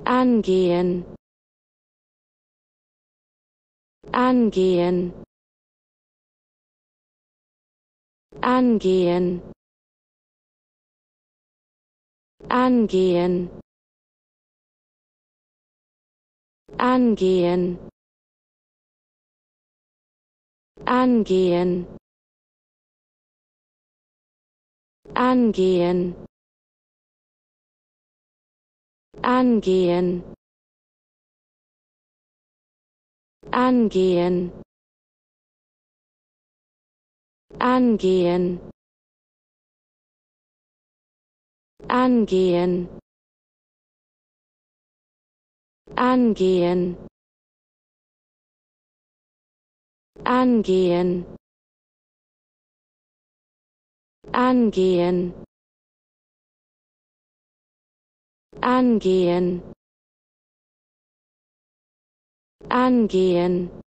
angehen, angehen, angehen, angehen, angehen, angehen, angehen, angehen, angehen, angehen, angehen, angehen, angehen, angehen, angehen, angehen.